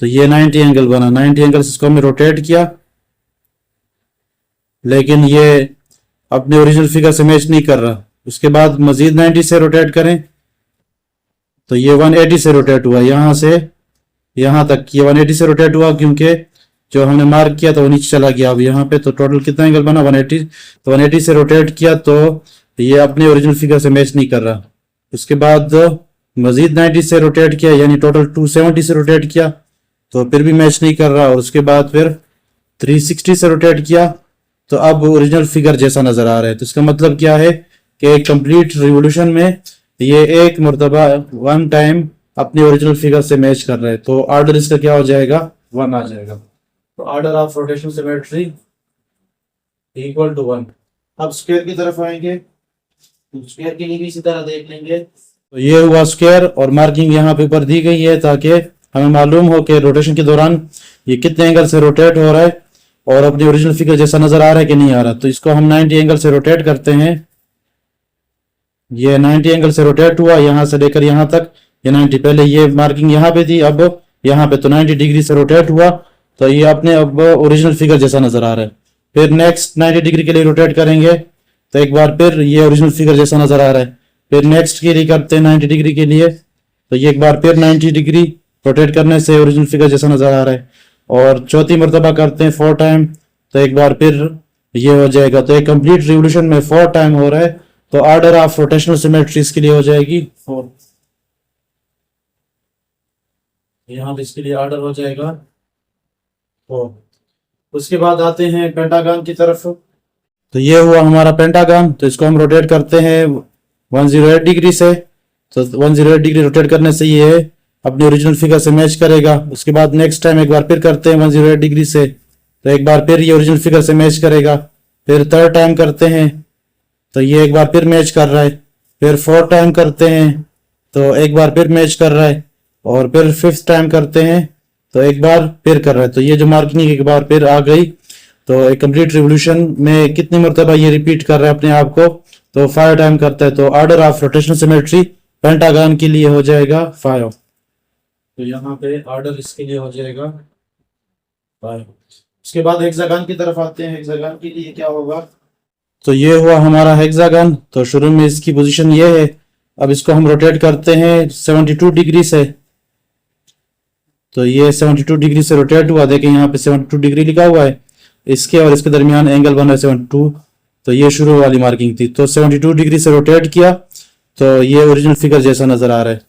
Speaker 1: तो ये 90 एंगल बना, 90 एंगल से इसको हमने रोटेट किया, लेकिन ये अपने ओरिजिनल फिगर से मैच नहीं कर रहा। उसके बाद मजीद 90 से रोटेट करें तो ये 180 से रोटेट हुआ, यहाँ से यहाँ तक ये 180 से रोटेट हुआ क्योंकि जो हमने मार्क किया था वो नीचे चला गया। अब यहाँ पे तो टोटल कितना एंगल बना 180, तो 180 से रोटेट किया तो ये अपने ओरिजिनल फिगर से मैच नहीं कर रहा। उसके बाद मजीद 90 से रोटेट किया यानी टोटल 270 से रोटेट किया तो फिर भी मैच नहीं कर रहा। और उसके बाद फिर 360 से रोटेट किया तो अब ओरिजिनल फिगर जैसा नजर आ रहा है। तो इसका मतलब क्या है कि एक कंप्लीट रिवोल्यूशन में ये एक मरतबा 1 टाइम अपने ओरिजिनल फिगर से मैच कर रहा है। तो ऑर्डर इसका क्या हो जाएगा 1 आ जाएगा। तो order of rotational symmetry equal to 1। अब स्क्वायर की तरफ आएंगे तो स्क्वायर के लिए भी इसी तरह देख लेंगे। तो ये हुआ स्क्वायर और मार्किंग यहाँ पे ऊपर दी गई है ताकि हमें मालूम हो कि रोटेशन के दौरान ये कितने एंगल से रोटेट हो रहा है और अपनी ओरिजिनल फिगर जैसा नजर आ रहा है कि नहीं आ रहा। तो इसको हम 90 एंगल से रोटेट करते हैं। ये 90 एंगल से रोटेट हुआ यहाँ से लेकर यहाँ तक, ये 90 पहले ये मार्किंग यहाँ पे थी, अब यहाँ पे तो 90 डिग्री से रोटेट हुआ तो ये अपने अब ओरिजिनल फिगर जैसा नजर आ रहा है। फिर नेक्स्ट 90 डिग्री के लिए रोटेट करेंगे तो एक बार फिर ये ओरिजिनल फिगर जैसा नजर आ रहा है। फिर नेक्स्ट के लिए करते हैं 90 डिग्री के लिए तो ये एक बार फिर 90 डिग्री रोटेट करने से ओरिजिनल फिगर जैसा नजर आ रहा है। और चौथी मरतबा करते हैं 4 टाइम तो एक बार फिर ये हो जाएगा। तो एक कंप्लीट रिवोल्यूशन में 4 टाइम हो रहा है। तो ऑर्डर ऑफ रोटेशनल सिमेट्री इसके लिए हो जाएगी 4। यहाँ पे इसके लिए ऑर्डर हो जाएगा 4। उसके बाद आते हैं पेंटागन की तरफ। तो ये हुआ हमारा पेंटागन। तो इसको हम रोटेट करते हैं 108 डिग्री से। तो 108 डिग्री रोटेट करने से ये अपने ओरिजिनल फिगर से मैच करेगा। उसके बाद नेक्स्ट टाइम एक बार फिर करते हैं 108 डिग्री से तो एक बार फिर ये ओरिजिनल फिगर से मैच करेगा। फिर 3rd टाइम करते हैं तो ये एक बार फिर मैच कर रहा है। फिर 4th टाइम करते हैं तो एक बार फिर मैच कर रहा है। और फिर 5th टाइम करते हैं तो एक बार फिर कर रहा है। तो ये जो मार्किंग एक बार फिर आ गई। तो एक कंप्लीट रिवोल्यूशन में कितनी मरतबा ये रिपीट कर रहा है अपने आप को, तो 5 टाइम करता है। तो order of rotational symmetry pentagon के लिए हो जाएगा 5। तो यहाँ पे ऑर्डर इसके लिए हो जाएगा 5। उसके बाद हेक्सागन की तरफ आते हैं। हेक्सागन के लिए क्या होगा, तो ये हुआ हमारा हेक्सागन। तो शुरू में इसकी पोजीशन ये है। अब इसको हम रोटेट करते हैं 72 डिग्री से। तो ये 72 डिग्री से रोटेट हुआ। देखें यहाँ पे 72 डिग्री लिखा हुआ है, इसके और इसके दरमियान एंगल बना है 72। तो ये शुरू वाली मार्किंग थी। तो 72 डिग्री से रोटेट किया तो ये ओरिजिनल फिगर जैसा नजर आ रहा है।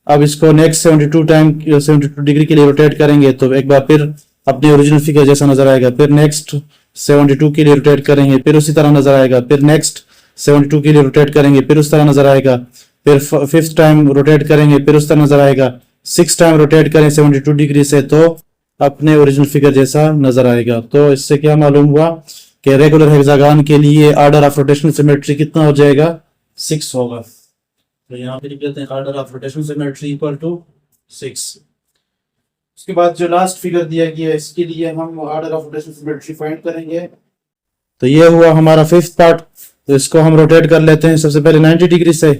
Speaker 1: अब इसको नेक्स्ट 72 डिग्री के लिए रोटेट करेंगे तो एक बार फिर अपने ओरिजिनल फिगर जैसा नजर आएगा। फिर नेक्स्ट 72 के लिए रोटेट करेंगे फिर उसी तरह नजर आएगा। फिर नेक्स्ट 72 के लिए रोटेट करेंगे फिर उस तरह नजर आएगा। फिर 5th टाइम रोटेट करेंगे फिर उस तरह नजर आएगा। 6th टाइम रोटेट करें 72 डिग्री से तो अपने ओरिजिनल फिगर जैसा नजर आएगा। तो इससे क्या मालूम हुआ कि रेगुलर हेक्सागन के लिए ऑर्डर ऑफ रोटेशनल सिमेट्री कितना हो जाएगा 6 होगा। तो यहाँ पे लिख देते हैं order of rotational symmetry equal to 6। उसके बाद जो लास्ट फिगर दिया गया है इसके लिए हम order of rotational symmetry find करेंगे। तो ये हुआ हमारा फिफ्थ पार्ट। तो इसको हम रोटेट कर लेते हैं सबसे पहले 90 डिग्री से।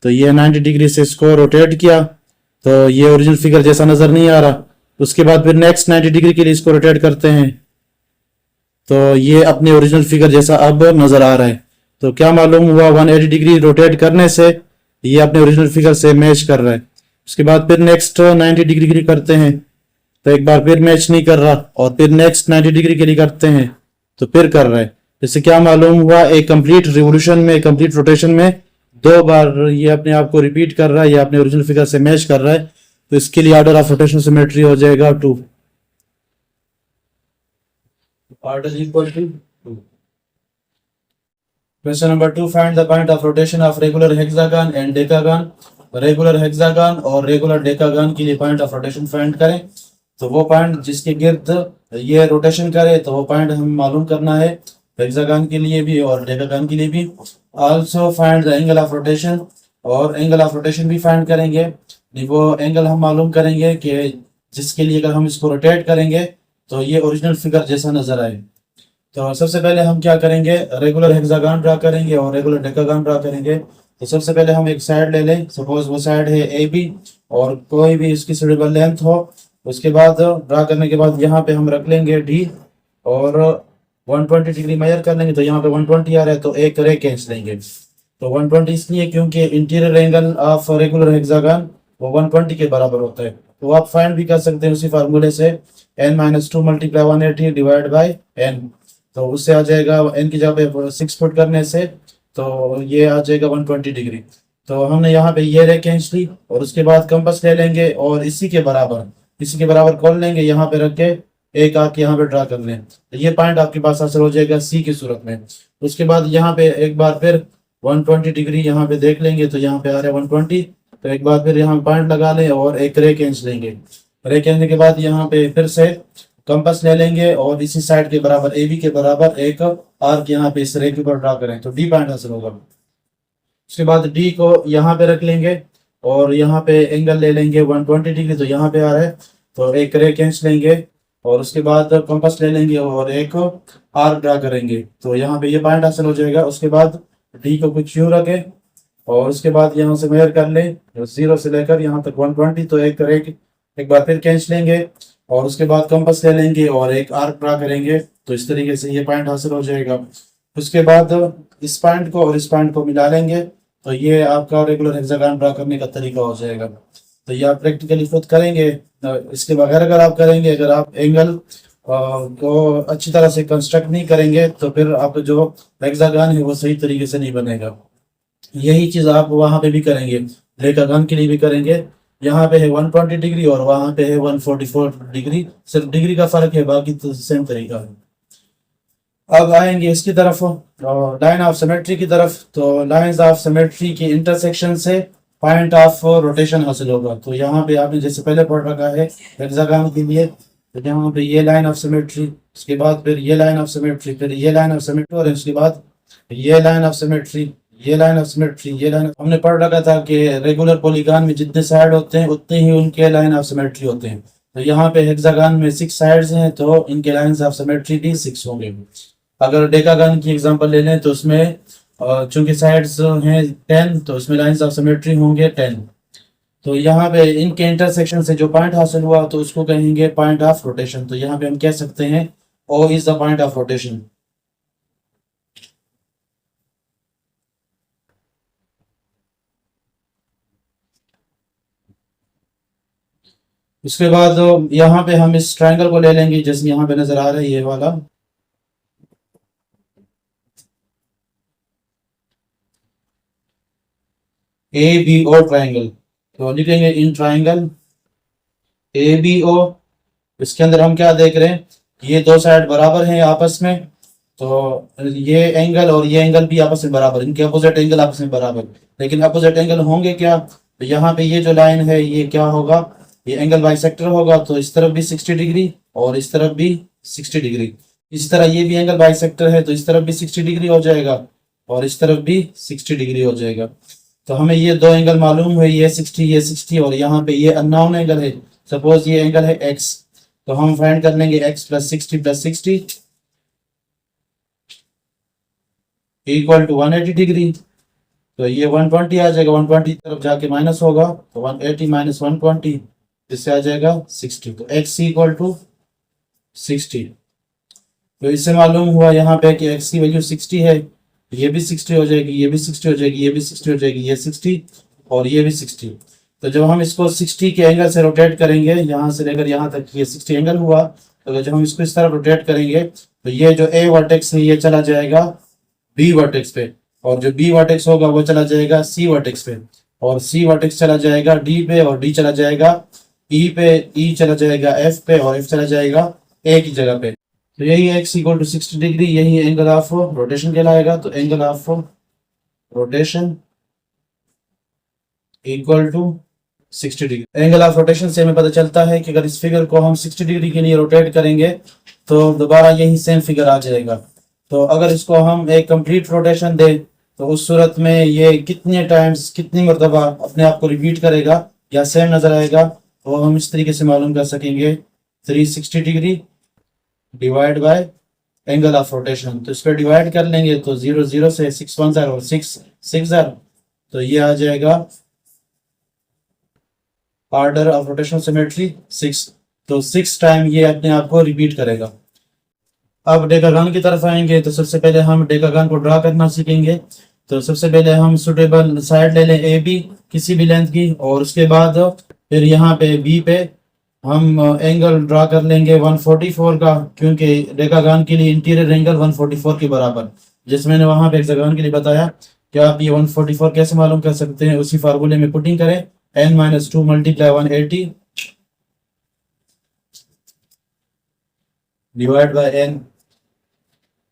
Speaker 1: तो ये 90 डिग्री से इसको रोटेट किया तो ये ओरिजिनल फिगर जैसा नजर नहीं आ रहा। उसके बाद फिर नेक्स्ट 90 डिग्री के लिए इसको रोटेट करते हैं तो ये अपने ओरिजिनल फिगर जैसा अब नजर आ रहा है। तो क्या मालूम हुआ, 180 डिग्री रोटेट करने से ये अपने ओरिजिनल फिगर से मैच कर रहा है। उसके बाद फिर नेक्स्ट 90 डिग्री के लिए करते हैं तो एक बार फिर मैच नहीं कर रहा, और फिर नेक्स्ट 90 डिग्री के लिए करते हैं तो फिर कर रहा है। इससे क्या मालूम हुआ, एक कंप्लीट रिवोल्यूशन में, कंप्लीट रोटेशन में 2 बार ये अपने आप को रिपीट कर रहा है, ये अपने ओरिजिनल फिगर से मैच कर रहा है। तो इसके लिए ऑर्डर ऑफ रोटेशन सिमेट्री हो जाएगा 2। Order equal to 2. Question number 2, find the point of rotation of regular hexagon and decagon। Regular hexagon और रेगुलर डेकागन के लिए पॉइंट ऑफ रोटेशन फाइंड करें। तो वो पॉइंट जिसके गिर्द ये रोटेशन करे तो वो पॉइंट हमें मालूम करना है, हेक्सागन के लिए भी और डेकागन के लिए भी। Also find the angle of rotation, और एंगल ऑफ रोटेशन भी फाइंड करेंगे। वो एंगल हम मालूम करेंगे कि जिसके लिए अगर हम इसको रोटेट करेंगे तो ये ओरिजिनल फिगर जैसा नजर आए। तो सबसे पहले हम क्या करेंगे, रेगुलर हेक्सागन ड्रा करेंगे और रेगुलर डेकागन ड्रा करेंगे। तो सबसे पहले हम एक साइड ले लें, सपोज वो साइड है ए बी और कोई भी इसकी सुटेबल लेंथ हो। उसके बाद ड्रा करने के बाद यहाँ पे हम रख लेंगे डी और 120 डिग्री मेजर कर लेंगे। तो यहाँ पे 120 आ रहा है तो एक रे खींच लेंगे। तो 120 इसलिए क्योंकि interior angle of regular hexagon वो 120 के बराबर होता है। तो आप फाइंड भी कर सकते हैं उसी फार्मूले से, n-2 multiply 180 divide by n। तो उससे आ जाएगा n की जगह पे 6 पुट करने से तो ये आ जाएगा 120 डिग्री। तो हमने यहाँ पे ये रे खींच ली और उसके बाद कंपास ले लेंगे और इसी के बराबर खोल लेंगे, यहाँ पे रख के एक आर्क यहाँ पे ड्रा कर लें। तो ये पॉइंट आपके पास हासिल हो जाएगा सी की सूरत में। उसके बाद यहाँ पे एक बार फिर 120 डिग्री यहाँ पे देख लेंगे तो यहाँ पे आ रहा है 120। तो एक बार फिर यहाँ पॉइंट लगा लें और एक रे खींच लेंगे। रे खींचने के बाद यहाँ पे फिर से कंपास ले लेंगे और इसी साइड के बराबर ए बी के बराबर एक आर्क यहाँ पे इस रे के ऊपर ड्रा करें तो डी पॉइंट हासिल होगा। उसके बाद डी को यहाँ पे रख लेंगे और यहाँ पे एंगल ले लेंगे 120 डिग्री, तो यहाँ पे आ रहा है तो एक रे खींच लेंगे और उसके बाद कंपास ले लेंगे और एक आर्क ड्रा करेंगे तो यहाँ पे ये पॉइंट हासिल हो जाएगा। उसके बाद डी को कुछ यूं रखे और उसके बाद यहाँ से मेजर कर ले 0 से लेकर यहाँ तक 120, तो एक बार फिर खींच लेंगे और उसके बाद कंपास ले लेंगे और एक आर्क ड्रा करेंगे तो इस तरीके से ये पॉइंट हासिल हो जाएगा। उसके बाद इस पॉइंट को और इस पॉइंट को मिला लेंगे तो ये आपका रेगुलर हेक्सागन ड्रा करने का तरीका हो जाएगा। तो ये आप प्रैक्टिकली खुद करेंगे। इसके बगैर अगर आप करेंगे, अगर आप एंगल को अच्छी तरह से कंस्ट्रक्ट नहीं करेंगे तो फिर आपका जो हेक्सागन है वो सही तरीके से नहीं बनेगा। यही चीज आप वहां पे भी करेंगे, डेकागन के लिए भी करेंगे। यहाँ पे है 120 डिग्री और वहां पे है 144 डिग्री, सिर्फ डिग्री का फर्क है, बाकी तो सेम तरीका है। अब आएंगे इसकी तरफ, लाइन ऑफ सिमेट्री की तरफ। तो लाइंस ऑफ सिमेट्री की इंटरसेक्शन से पॉइंट ऑफ रोटेशन हासिल होगा। तो यहाँ पे आपने जैसे पहले पढ़ रखा है हेक्सागन के लिए, तो यहाँ पे ये लाइन ऑफ सिमेट्री, उसके बाद फिर ये लाइन ऑफ सिमेट्री, फिर ये लाइन ऑफ सिमेट्री और उसके बाद ये लाइन ऑफ सिमेट्री, ये लाइन ऑफ सिमेट्री, ये लाइन। हमने पढ़ रखा था कि रेगुलर पॉलीगॉन में जितने साइड होते हैं उतने ही उनके लाइन ऑफ सिमेट्री होते हैं। तो यहाँ पे हेक्सागन में 6 साइड्स हैं तो इनके लाइंस ऑफ सिमेट्री भी 6 होंगे। अगर डेकागन की एग्जांपल ले लें तो उसमें चूंकि साइड्स हैं 10 तो उसमें लाइंस ऑफ सिमेट्री होंगे 10। तो यहाँ पे इनके इंटरसेक्शन से जो पॉइंट हासिल हुआ तो उसको कहेंगे पॉइंट ऑफ रोटेशन। तो यहाँ पे हम कह सकते हैं O is the point of rotation. उसके बाद यहाँ पे हम इस ट्रायंगल को ले लेंगे जैसे यहाँ पे नजर आ रहा है ये वाला। ABO ट्रायंगल, तो लिखेंगे इन ट्रायंगल ABO। इसके अंदर हम क्या देख रहे हैं, ये 2 साइड बराबर हैं आपस में, तो ये एंगल और ये एंगल भी आपस में बराबर, इनके अपोजिट एंगल आपस में बराबर। लेकिन अपोजिट एंगल होंगे क्या, तो यहाँ पे ये जो लाइन है ये क्या होगा, ये एंगल बाइसेक्टर होगा। तो इस तरफ भी 60 डिग्री और इस तरफ भी 60 डिग्री। इस तरह ये भी एंगल बाइसेक्टर है तो इस तरफ भी 60 डिग्री हो जाएगा और इस तरफ भी 60 डिग्री हो जाएगा। तो हमें ये 2 एंगल मालूम हुए, ये 60 और यहाँ पे ये अननोन एंगल है। सपोज ये एंगल है x, तो हम फाइंड कर लेंगे x + 60 + 60। इक्वल टू 180 डिग्री, तो ये 120 आ जाएगा, 120 तरफ जाके माइनस होगा तो 180 माइनस 120, इससे आ जाएगा 60। तो x इक्वल टू 60। तो इससे मालूम हुआ यहाँ पे कि x की वैल्यू 60 है, ये भी 60 हो जाएगी, ये भी 60 हो जाएगी, ये भी 60 हो जाएगी, ये 60 और ये भी 60। तो जब हम इसको 60 के एंगल से रोटेट करेंगे, यहाँ से लेकर यहाँ तक ये 60 एंगल हुआ, तो जब हम इसको इस तरफ रोटेट करेंगे तो ये जो a वर्टेक्स है ये चला जाएगा b वर्टेक्स पे, और जो b वर्टेक्स होगा वो चला जाएगा c वर्टेक्स पे, और c वर्टेक्स चला जाएगा d पे, और d चला जाएगा e पे, e चला जाएगा f पे, और f चला जाएगा a की जगह पे। तो यही x इक्वल टू 60 डिग्री, यही एंगल ऑफ रोटेशन कहलाएगा। तो angle of rotation equal to 60 degree. Angle of rotation से हमें पता चलता है कि अगर इस फिगर को हम 60 डिग्री के लिए रोटेट करेंगे तो दोबारा यही सेम फिगर आ जाएगा। तो अगर इसको हम एक कंप्लीट रोटेशन दें तो उस सूरत में ये कितने टाइम्स, कितनी मरतबा अपने आप को रिपीट करेगा या सेम नजर आएगा, तो हम इस तरीके से मालूम कर सकेंगे। 360 degree divide by angle of rotation, तो इस पर डिवाइड कर लेंगे तो 0 0 से 6 1 और 6 6 तो ये आ जाएगा ऑर्डर ऑफ रोटेशनल सिमेट्री 6। तो 6 टाइम ये अपने आप को रिपीट करेगा। अब डेकागन की तरफ आएंगे तो सबसे पहले हम डेकागन को ड्रा करना सीखेंगे। तो सबसे पहले हम सुटेबल साइड ले लें ए बी किसी भी लेंथ की, और उसके बाद फिर यहाँ पे बी पे हम एंगल ड्रा कर लेंगे 144 का, क्योंकि डेकागन के लिए इंटीरियर एंगल 144 के बराबर, जिसमें मैंने वहां पे हेक्सागन के लिए बताया कि आप ये 144 कैसे मालूम कर सकते हैं। उसी फार्मूले में पुटिंग करें, n-2 multiply 180 divide by n,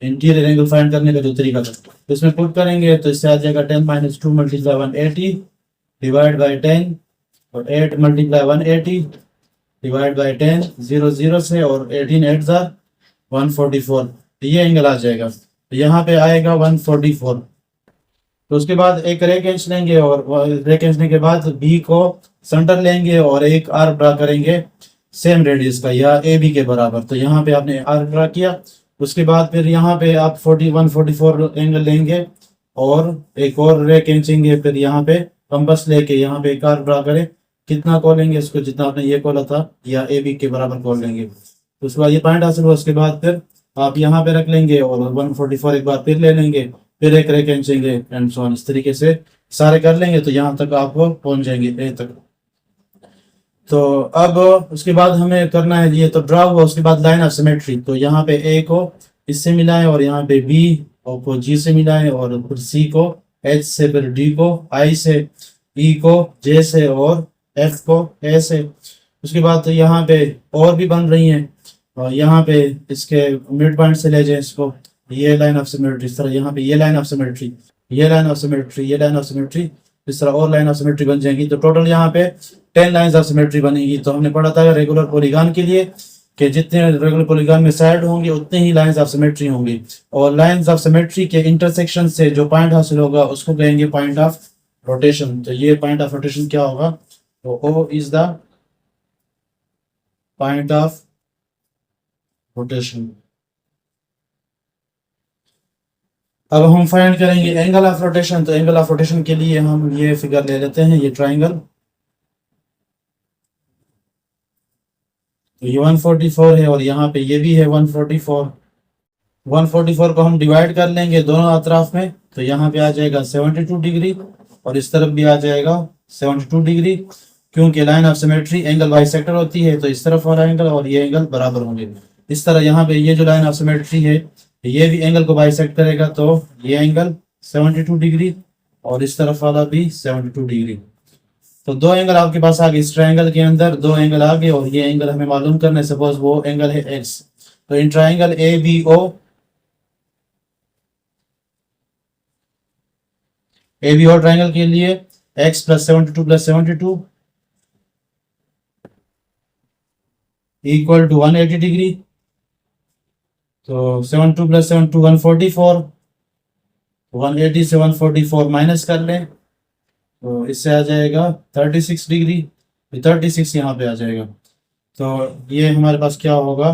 Speaker 1: interior angle find करने का जो तरीका था तो इसमें पुट करेंगे तो इससे आ जाएगा 10-2 मल्टीप्लाई 180 डिवाइड बाय 10, और 8 मल्टीप्लाई 180 डिवाइड बाय 10, 0 0 से, और 18 8 ज़ा 144, ये एंगल आ जाएगा। तो यहाँ पे आएगा 144। तो उसके बाद एक रे खींच लेंगे, और रे खींचने के बाद बी को सेंटर लेंगे और एक आर्क ड्रा करेंगे सेम रेडियस का या ए बी के बराबर। तो यहाँ पे आपने आर्क ड्रा किया, उसके बाद फिर यहाँ पे आप 41-44 एंगल लेंगे और एक और रे खींचेंगे, फिर यहाँ पे कंपास लेके यहाँ पे एक आर्क ड्रा करें, कितना कॉल लेंगे इसको, जितना आपने ये कॉला था या ए बी के बराबर कॉल लेंगे। तो उसके बाद ये पॉइंट हासिल हुआ, उसके बाद फिर आप यहाँ पे रख लेंगे और 144 एक बार फिर ले लेंगे, फिर एक रे खींचेंगे एंड सो ऑन। इस तरीके से सारे कर लेंगे तो यहाँ तक आप पहुंच जाएंगे ए तक। तो अब उसके बाद हमें करना है, ये तो ड्रा हुआ, उसके बाद लाइन ऑफ सिमेट्री। तो यहाँ पे ए को इससे मिलाएं, और यहाँ पे बी को जी से मिलाएं, और फिर सी को एच से, फिर डी को आई से, ई को जे से, और एफ को ए से। उसके बाद तो यहाँ पे और भी बन रही हैं, और यहाँ पे इसके मिड पॉइंट से ले जाए इसको, ये लाइन ऑफ सिमेट्री, इस तरह यहाँ पे ये लाइन ऑफ सिमेट्री, ये लाइन ऑफ सिमेट्री, ये लाइन ऑफ सिमेट्री, इस तरह और लाइन ऑफ सिमेट्री बन जाएंगी। तो टोटल यहाँ पे 10 लाइंस ऑफ सिमेट्री बनेगी। तो हमने पढ़ा था रेगुलर पॉलीगॉन के लिए कि जितने रेगुलर पॉलीगॉन में साइड होंगे उतने ही लाइंस ऑफ सिमेट्री होंगी, और लाइंस ऑफ सिमेट्री के इंटरसेक्शन से जो पॉइंट हासिल होगा उसको कहेंगे पॉइंट ऑफ रोटेशन। तो ये पॉइंट ऑफ रोटेशन क्या होगा, तो O is the point of rotation. अब हम फाइंड करेंगे एंगल ऑफ रोटेशन। तो एंगल ऑफ रोटेशन के लिए हम ये फिगर ले लेते हैं, ये ट्राइंगल, तो ये 144 है और यहाँ पे ये भी है 144। 144 को हम डिवाइड कर लेंगे दोनों अतराफ में, तो यहाँ पे आ जाएगा 72 डिग्री और इस तरफ भी आ जाएगा 72 डिग्री, क्योंकि line of symmetry angle bisector होती है, तो इस तरफ वाला एंगल और ये एंगल बराबर होंगे। इस तरह यहाँ पे ये जो लाइन ऑफ सिमेट्री है ये भी एंगल को बाइसेक्ट करेगा, तो ये एंगल 72 डिग्री और इस तरफ वाला भी 72 डिग्री। तो दो एंगल आपके पास आ गए, इस ट्रायंगल के अंदर दो एंगल आ गए, और ये एंगल हमें मालूम करना है। सपोज वो एंगल है एक्स, तो इन triangle A B O, A B O triangle के लिए x plus 72 equal to 180 degree. तो 72 प्लस 72 144, 180 से 144 माइनस कर लें तो इससे आ जाएगा 36 डिग्री, 36 यहाँ पे आ जाएगा। तो ये हमारे पास क्या होगा,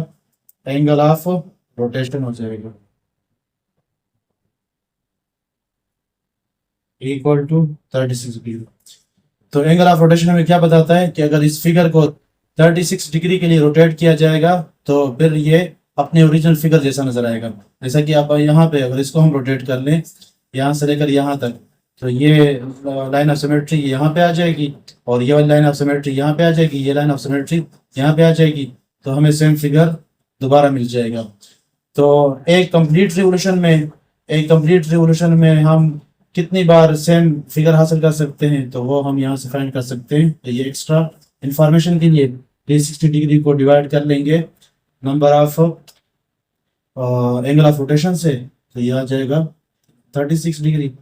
Speaker 1: एंगल ऑफ रोटेशन हो जाएगा। Equal to 36 degree. तो एंगल ऑफ रोटेशन हमें क्या बताता है कि अगर इस फिगर को 36 डिग्री के लिए रोटेट किया जाएगा तो फिर ये अपने ओरिजिनल फिगर जैसा नजर आएगा। जैसा कि आप यहाँ पे अगर इसको हम रोटेट कर लें यहाँ से लेकर यहाँ तक, तो ये लाइन ऑफ सिमेट्री यहाँ पे आ जाएगी और ये वाली लाइन ऑफ सिमेट्री यहाँ पे आ जाएगी, ये लाइन ऑफ सिमेट्री यहाँ पे आ जाएगी, तो हमें सेम फिगर दोबारा मिल जाएगा। तो एक कंप्लीट रिवोल्यूशन में हम कितनी बार सेम फिगर हासिल कर सकते हैं, तो वो हम यहाँ से फाइंड कर सकते हैं। तो ये एक्स्ट्रा इंफॉर्मेशन के लिए 360 डिग्री को डिवाइड कर लेंगे number of angle of rotation से, तो ये आ जाएगा 36 डिग्री।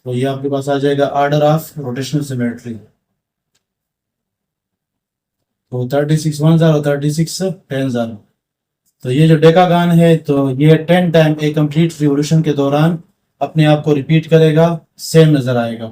Speaker 1: तो ये आपके पास आ जाएगा ऑर्डर ऑफ रोटेशनल सिमेट्री। तो 36 1 और 36 10। तो ये जो डेकागान है तो ये 10 टाइम एक कंप्लीट रिवोल्यूशन के दौरान अपने आप को रिपीट करेगा, सेम नजर आएगा।